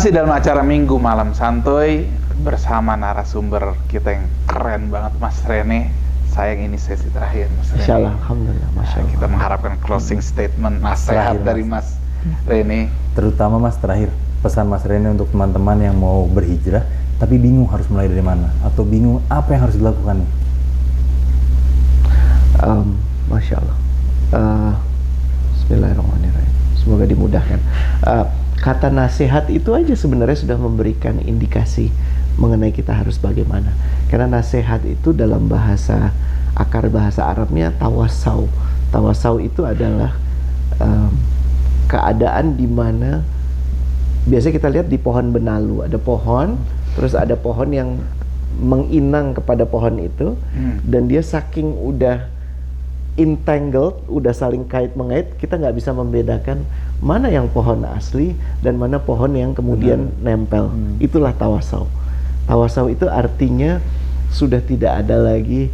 Masih dalam acara Minggu Malam Santuy bersama narasumber kita yang keren banget, Mas Rene. Sayang ini sesi terakhir, Mas Rene. Insyaallah, alhamdulillah, masya Allah. Kita mengharapkan closing statement, nasihat dari Mas Rene. Terutama Mas terakhir, pesan Mas Rene untuk teman-teman yang mau berhijrah tapi bingung harus mulai dari mana atau bingung apa yang harus dilakukan nih. Masya Allah. Bismillahirrahmanirrahim. Semoga dimudahkan. Kata nasihat itu aja sebenarnya sudah memberikan indikasi mengenai kita harus bagaimana. Karena nasihat itu dalam bahasa, akar bahasa Arabnya tawasau. Tawasau itu adalah keadaan di mana biasanya kita lihat di pohon benalu, ada pohon, terus ada pohon yang menginang kepada pohon itu, dan dia saking udah entangled, udah saling kait-mengait, kita nggak bisa membedakan mana yang pohon asli dan mana pohon yang kemudian nempel. Itulah tawasau. Tawasau itu artinya sudah tidak ada lagi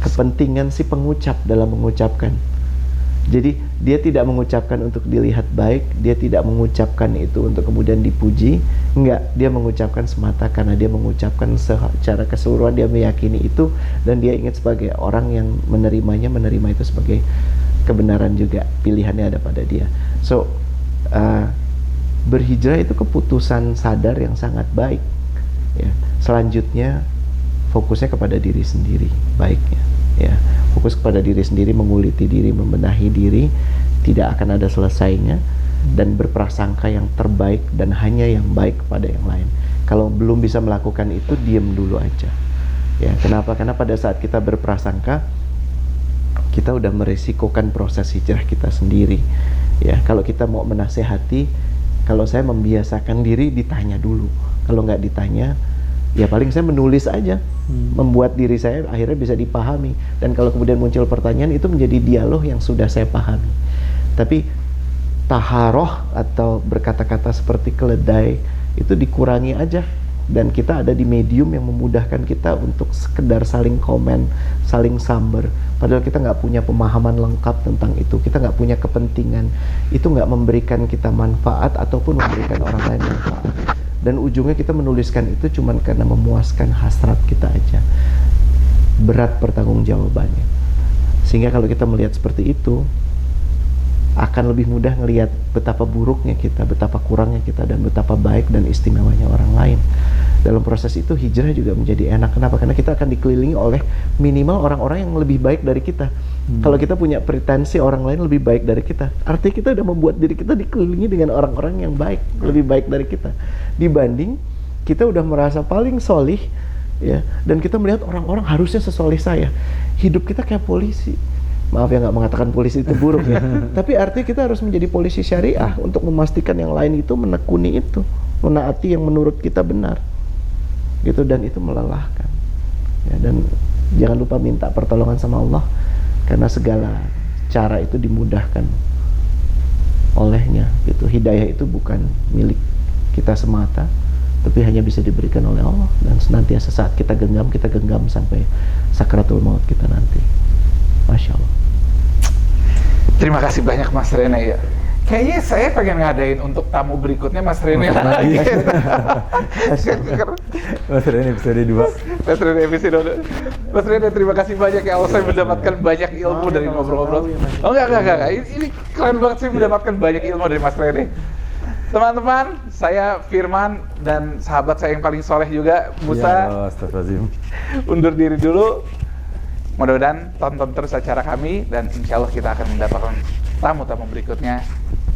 kepentingan si pengucap dalam mengucapkan. Jadi dia tidak mengucapkan untuk dilihat baik, dia tidak mengucapkan itu untuk kemudian dipuji, enggak, dia mengucapkan semata karena dia mengucapkan secara keseluruhan, dia meyakini itu dan dia ingat sebagai orang yang menerima itu sebagai kebenaran juga, pilihannya ada pada dia. So berhijrah itu keputusan sadar yang sangat baik ya. Selanjutnya fokusnya kepada diri sendiri baiknya ya. Fokus kepada diri sendiri, menguliti diri, membenahi diri, tidak akan ada selesainya, dan berprasangka yang terbaik dan hanya yang baik kepada yang lain. Kalau belum bisa melakukan itu, diam dulu aja ya. Kenapa? Karena pada saat kita berprasangka, kita udah meresikokan proses hijrah kita sendiri ya. Kalau kita mau menasehati, kalau saya membiasakan diri ditanya dulu. Kalau nggak ditanya, ya paling saya menulis aja, membuat diri saya akhirnya bisa dipahami. Dan kalau kemudian muncul pertanyaan, itu menjadi dialog yang sudah saya pahami. Tapi taharoh atau berkata-kata seperti keledai itu dikurangi aja. Dan kita ada di medium yang memudahkan kita untuk sekedar saling komen, saling samber. Padahal kita nggak punya pemahaman lengkap tentang itu, kita nggak punya kepentingan. Itu nggak memberikan kita manfaat ataupun memberikan orang lain manfaat. Dan ujungnya kita menuliskan itu cuman karena memuaskan hasrat kita aja. Berat pertanggungjawabannya. Sehingga kalau kita melihat seperti itu, akan lebih mudah ngelihat betapa buruknya kita, betapa kurangnya kita, dan betapa baik dan istimewanya orang lain. Dalam proses itu hijrah juga menjadi enak. Kenapa? Karena kita akan dikelilingi oleh minimal orang-orang yang lebih baik dari kita. Kalau kita punya pretensi orang lain lebih baik dari kita, artinya kita udah membuat diri kita dikelilingi dengan orang-orang yang baik, lebih baik dari kita. Dibanding kita udah merasa paling solih ya, dan kita melihat orang-orang harusnya sesolih saya. Hidup kita kayak polisi. Maaf ya, nggak mengatakan polisi itu buruk ya, tapi artinya kita harus menjadi polisi syariah untuk memastikan yang lain itu menekuni itu, menaati yang menurut kita benar gitu, dan itu melelahkan ya. Dan jangan lupa minta pertolongan sama Allah, karena segala cara itu dimudahkan olehnya gitu. Hidayah itu bukan milik kita semata, tapi hanya bisa diberikan oleh Allah, dan senantiasa saat kita genggam sampai sakratul maut kita nanti. Masya Allah. Terima kasih banyak Mas Rene ya. Kayaknya saya pengen ngadain untuk tamu berikutnya Mas Rene lagi. Mas Rene episode 2. Mas Rene episode 2. Mas Rene, terima kasih banyak ya Allah, saya mendapatkan banyak ilmu dari ngobrol-ngobrol. Oh enggak. Ini keren banget, saya mendapatkan banyak ilmu dari Mas Rene. Teman-teman, saya Firman dan sahabat saya yang paling soleh juga, Musa. Ya, astagfirullahaladzim. Undur diri dulu. Mudah-mudahan tonton terus acara kami, dan insya Allah kita akan mendapatkan tamu-tamu berikutnya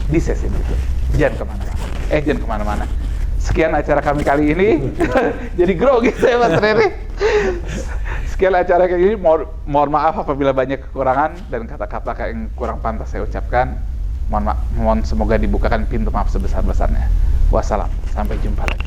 di sesi berikut. Jangan kemana-mana. Sekian acara kami kali ini. Jadi grogi saya Mas Rene. Sekian acara kali ini. Mohon maaf apabila banyak kekurangan dan kata-kata yang kurang pantas saya ucapkan. Mohon semoga dibukakan pintu maaf sebesar-besarnya. Wassalam. Sampai jumpa lagi.